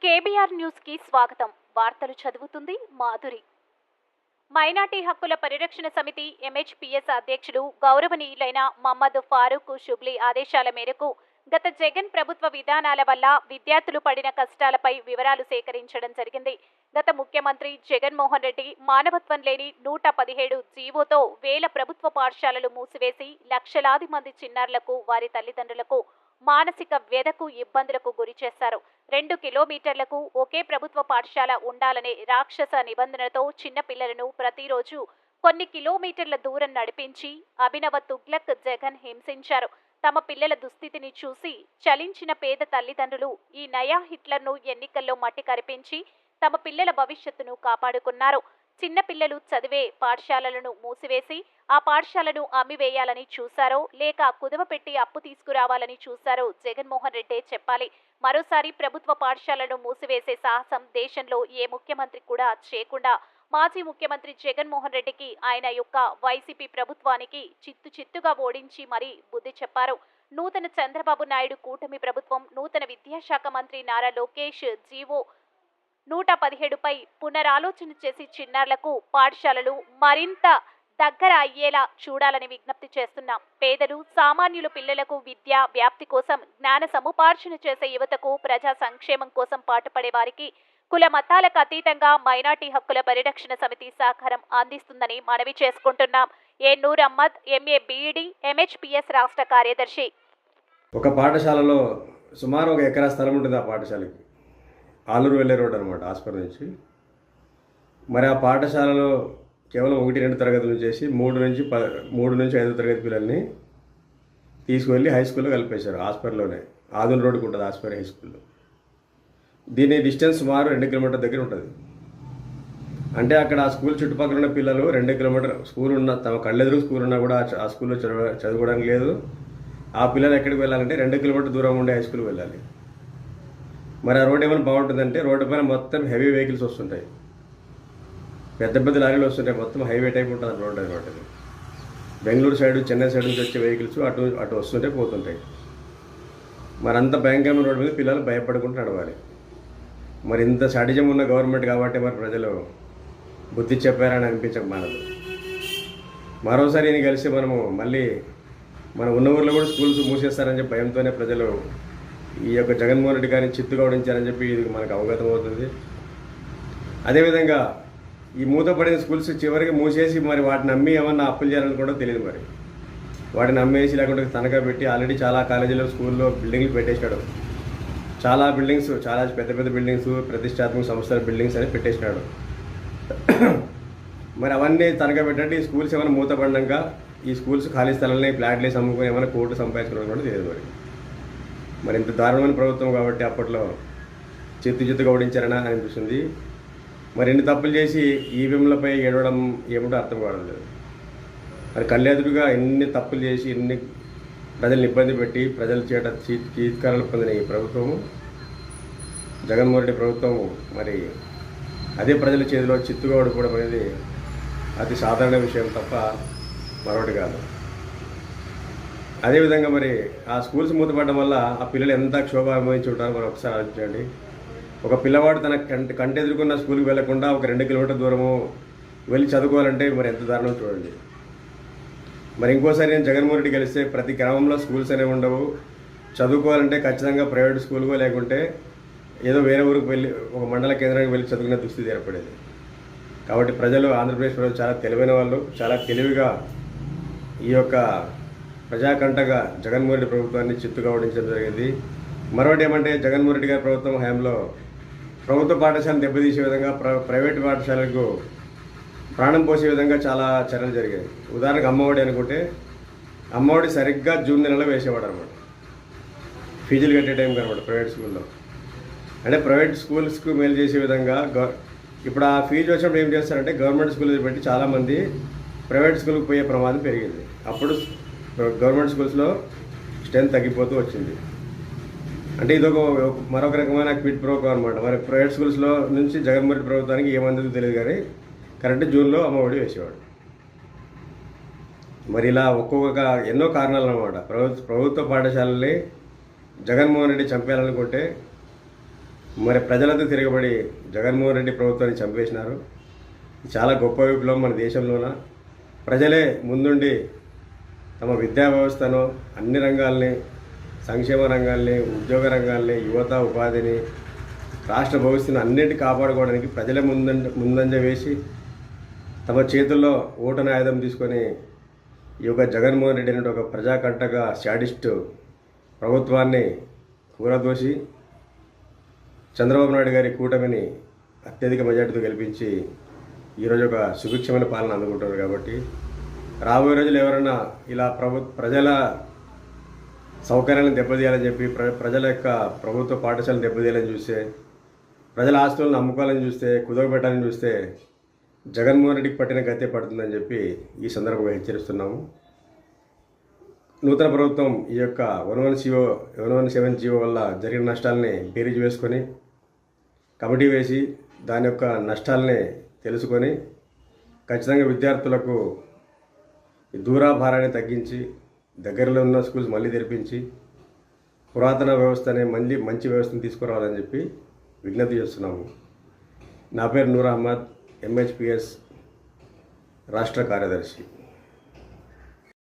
KBR news కి స్వాగతం. వార్తలు చదువుతుంది మాధురి. మైనార్టీ హక్కుల పరిరక్షణ సమితి ఎంహెచ్పిఎస్ అధ్యక్షుడు గౌరవనీయులైన మహమ్మద్ ఫారూక్ షుబ్లీ ఆదేశాల మేరకు గత జగన్ ప్రభుత్వ విధానాల వల్ల విద్యార్థులు పడిన కష్టాలపై వివరాలు సేకరించడం జరిగింది. గత ముఖ్యమంత్రి జగన్మోహన్ రెడ్డి మానవత్వం లేని 117 జీవోతో వేల ప్రభుత్వ పాఠశాలలు మూసివేసి లక్షలాది మంది చిన్నారులకు వారి తల్లిదండ్రులకు మానసిక వ్యధకు ఇబ్బందులకు గురి చేశారు. 2 కిలోమీటర్లకు ఒకే ప్రభుత్వ పాఠశాల ఉండాలనే రాక్షస నిబంధనతో చిన్నపిల్లలను ప్రతిరోజు కొన్ని కిలోమీటర్ల దూరం నడిపించి అభినవ తుగ్లక్ జగన్ హింసించారు. తమ పిల్లల దుస్థితిని చూసి చలించిన పేద తల్లిదండ్రులు ఈ నయా హిట్లర్ను ఎన్నికల్లో మట్టి కరిపించి తమ పిల్లల భవిష్యత్తును కాపాడుకున్నారు. చిన్నపిల్లలు చదివే పాఠశాలలను మూసివేసి ఆ పాఠశాలను అమ్మివేయాలని చూశారో లేక కుదవపెట్టి అప్పు తీసుకురావాలని చూశారో జగన్మోహన్ రెడ్డే చెప్పాలి. మరోసారి ప్రభుత్వ పాఠశాలను మూసివేసే సాహసం దేశంలో ఏ ముఖ్యమంత్రి కూడా చేయకుండా మాజీ ముఖ్యమంత్రి జగన్మోహన్ రెడ్డికి ఆయన యొక్క వైసీపీ ప్రభుత్వానికి చిత్తుగా ఓడించి మరీ బుద్ధి చెప్పారు. నూతన చంద్రబాబు నాయుడు కూటమి ప్రభుత్వం నూతన విద్యాశాఖ మంత్రి నారా లోకేష్ జీవో 117పై పునరాలోచన చేసి చిన్నారులకు పాఠశాలలు మరింత దగ్గర అయ్యేలా చూడాలని విజ్ఞప్తి చేస్తున్నాం. పేదలు సామాన్యుల పిల్లలకు విద్యా వ్యాప్తి కోసం జ్ఞాన సముపార్జన చేసే యువతకు ప్రజా సంక్షేమం కోసం పాటుపడే వారికి కుల మతాలకు అతీతంగా మైనార్టీ హక్కుల పరిరక్షణ సమితి సహకారం అందిస్తుందని మనవి చేసుకుంటున్నాం. A Noor Ahmed, MA BEd, MHPS రాష్ట్ర కార్యదర్శి. ఒక పాఠశాలలో సుమారు 1 ఎకరా స్థలం ఉంటుంది. ఆ పాఠశాలకి ఆలూరు వెళ్ళే రోడ్ అనమాట, హాస్పిటల్ నుంచి. మరి ఆ పాఠశాలలో కేవలం 1-2 తరగతులు చేసి 3 నుంచి 5 తరగతి పిల్లల్ని తీసుకువెళ్ళి హై స్కూల్లో కలిపేశారు. హాస్పిటల్లోనే ఆదూరు రోడ్డుకు ఉంటుంది హాస్పిటల్ హై స్కూల్లో. దీని డిస్టెన్స్ సుమారు 2 కిలోమీటర్ దగ్గర ఉంటుంది. అంటే అక్కడ ఆ స్కూల్ చుట్టుపక్కల ఉన్న పిల్లలు 2 కిలోమీటర్ స్కూల్ ఉన్న తమ కళ్ళెదురు స్కూల్ ఉన్నా కూడా ఆ స్కూల్లో చదువుకోవడానికి లేదు. ఆ పిల్లలు ఎక్కడికి వెళ్ళాలంటే 2 కిలోమీటర్ దూరం ఉండే హై స్కూల్కి వెళ్ళాలి. మరి ఆ రోడ్ ఏమైనా బాగుంటుందంటే రోడ్డు పైన మొత్తం హెవీ వెహికల్స్ వస్తుంటాయి, పెద్ద పెద్ద లారీలు వస్తుంటాయి, మొత్తం హైవే టైప్ ఉంటుంది రోడ్ అనమాట. బెంగళూరు సైడ్, చెన్నై సైడ్ నుంచి వచ్చే వెహికల్స్ అటు వస్తుంటే పోతుంటాయి. మరి అంత భయంకరమైన రోడ్డు మీద పిల్లలు భయపడకుండా నడవాలి. మరి ఇంత సాడిజం ఉన్న గవర్నమెంట్ కాబట్టి మరి ప్రజలు బుద్ధి చెప్పారని అనిపించక మానదు. మరోసారి ఈయన కలిసి మళ్ళీ మన ఉన్న ఊర్లో కూడా స్కూల్స్ మూసేస్తారని చెప్పి భయంతోనే ప్రజలు ఈ యొక్క జగన్మోహన్ రెడ్డి గారిని చిత్తుగా ఓడించారని చెప్పి ఇది మనకు అవగతం అవుతుంది. అదేవిధంగా ఈ మూతపడిన స్కూల్స్ చివరికి మూసేసి మరి వాటిని అమ్మి ఏమన్నా అప్పులు చేయాలని కూడా తెలియదు. మరి వాటిని అమ్మేసి లేకుంటే తనఖా పెట్టి ఆల్రెడీ చాలా కాలేజీలో స్కూల్లో బిల్డింగ్లు పెట్టేశాడు. చాలా బిల్డింగ్స్, చాలా పెద్ద పెద్ద బిల్డింగ్స్, ప్రతిష్టాత్మక సంస్థల బిల్డింగ్స్ అని పెట్టేసినాడు. మరి అవన్నీ తనఖా పెట్టండి. ఈ స్కూల్స్ ఏమైనా మూతపడినాక ఈ స్కూల్స్ ఖాళీ స్థలాలని ఫ్లాట్లు వేసి అమ్ముకొని ఏమైనా కోర్టు సంపాదించుకోవడం కూడా తెలియదు. మరి ఇంత దారుణమైన ప్రభుత్వం కాబట్టి అప్పట్లో చిత్తుగా ఓడించారని అనిపిస్తుంది. మరి ఎన్ని తప్పులు చేసి ఈవీఎంలపై ఏడవడం ఏమిటో అర్థం కావడం లేదు. మరి కళ్ళెదురుగా ఎన్ని తప్పులు చేసి ఎన్ని ప్రజల్ని ఇబ్బంది పెట్టి ప్రజల చేత చీత్కారాలు పొందిన ఈ ప్రభుత్వము, జగన్మోహన్ రెడ్డి ప్రభుత్వము, మరి అదే ప్రజల చేతిలో చిత్తుగా ఓడిపోవడం అనేది అతి సాధారణ విషయం తప్ప మరొకటి కాదు. అదేవిధంగా మరి ఆ స్కూల్స్ మూతపడడం వల్ల ఆ పిల్లలు ఎంత క్షోభ అనుభవించి ఉంటారో మనం ఒకసారి ఆలోచించండి. ఒక పిల్లవాడు తన కంటెదురుకున్న స్కూల్కి వెళ్లకుండా ఒక 2 కిలోమీటర్ దూరము వెళ్ళి చదువుకోవాలంటే మరి ఎంత దారుణం చూడండి. మరి ఇంకోసారి నేను జగన్మోహన్ రెడ్డి గెలిస్తే ప్రతి గ్రామంలో స్కూల్స్ అనేవి ఉండవు. చదువుకోవాలంటే ఖచ్చితంగా ప్రైవేట్ స్కూల్కో లేకుంటే ఏదో వేరే ఊరికి వెళ్ళి ఒక మండల కేంద్రానికి వెళ్ళి చదువుకునే దుస్థితి ఏర్పడేది. కాబట్టి ప్రజలు, ఆంధ్రప్రదేశ్ ప్రజలు చాలా తెలివైన వాళ్ళు, చాలా తెలివిగా ఈ యొక్క ప్రజాకంటగా జగన్మోహన్ రెడ్డి ప్రభుత్వాన్ని చిత్తుగా ఓడించడం జరిగింది. మరొకటి ఏమంటే జగన్మోహన్ రెడ్డి గారి ప్రభుత్వం హయాంలో ప్రభుత్వ పాఠశాలను దెబ్బతీసే విధంగా ప్రైవేట్ పాఠశాలకు ప్రాణం పోసే విధంగా చాలా చర్యలు జరిగాయి. ఉదాహరణకు అమ్మఒడి అనుకుంటే అమ్మఒడి సరిగ్గా జూన్ నెలలో వేసేవాడు అనమాట. ఫీజులు కట్టే టైం కనమాట ప్రైవేట్ స్కూల్లో. అంటే ప్రైవేట్ స్కూల్స్కు మేలు చేసే విధంగా ఇప్పుడు ఆ ఫీజు వచ్చినప్పుడు ఏం చేస్తారంటే గవర్నమెంట్ స్కూల్ పెట్టి చాలామంది ప్రైవేట్ స్కూల్కి పోయే ప్రమాదం పెరిగింది. అప్పుడు గవర్నమెంట్ స్కూల్స్లో స్ట్రెంత్ తగ్గిపోతూ వచ్చింది. అంటే ఇదొక మరొక రకమైన క్విడ్ ప్రోకో అనమాట. మరి ప్రైవేట్ స్కూల్స్లో నుంచి జగన్మోహన్ రెడ్డి ప్రభుత్వానికి ఏమందో తెలియదు కానీ కరెక్ట్ జూన్లో అమ్మఒడి వేసేవాడు. మరి ఇలా ఒక్కొక్క ఎన్నో కారణాలు అనమాట. ప్రభుత్వ పాఠశాలని జగన్మోహన్ రెడ్డి చంపేయాలనుకుంటే మరి ప్రజలంతా తిరగబడి జగన్మోహన్ రెడ్డి ప్రభుత్వాన్ని చంపేసినారు. ఇది చాలా గొప్ప విప్లవం మన దేశంలోన. ప్రజలే ముందుండి తమ విద్యా వ్యవస్థను, అన్ని రంగాల్ని, సంక్షేమ రంగాల్ని, ఉద్యోగ రంగాల్ని, యువత ఉపాధిని, రాష్ట్ర భవిష్యత్తును అన్నింటి కాపాడుకోవడానికి ప్రజలే ముందంజ వేసి తమ చేతుల్లో ఓటున ఆయుధం తీసుకొని ఈ యొక్క జగన్మోహన్ రెడ్డి అనే ఒక ప్రజాకంటక శాడిస్ట్ ప్రభుత్వాన్ని కూరదోసి చంద్రబాబు నాయుడు గారి కూటమిని అత్యధిక మెజార్టీతో గెలిపించి ఈరోజు ఒక సుభిక్షమైన పాలన అందుకుంటున్నారు. కాబట్టి రాబోయే రోజులు ఎవరైనా ఇలా ప్రజల సౌకర్యాలను దెబ్బతీయాలని చెప్పి ప్రజల యొక్క ప్రభుత్వ పాఠశాలను దెబ్బతీయాలని చూస్తే, ప్రజల ఆస్తులను అమ్ముకోవాలని చూస్తే, కుదవబెట్టాలని చూస్తే జగన్మోహన్ రెడ్డికి పట్టిన గతే పడుతుందని చెప్పి ఈ సందర్భంగా హెచ్చరిస్తున్నాము. నూతన ప్రభుత్వం ఈ యొక్క 117 జీవో వల్ల జరిగిన నష్టాలని బేరీజు వేసుకొని కమిటీ వేసి దాని యొక్క నష్టాలని తెలుసుకొని ఖచ్చితంగా విద్యార్థులకు దూరాభారాన్ని తగ్గించి దగ్గరలో ఉన్న స్కూల్స్ మళ్ళీ తెరిపించి పురాతన వ్యవస్థనే మళ్ళీ మంచి వ్యవస్థను తీసుకురావాలని చెప్పి విజ్ఞప్తి చేస్తున్నాము. నా పేరు నూర్ అహ్మద్, MHPS రాష్ట్ర కార్యదర్శి.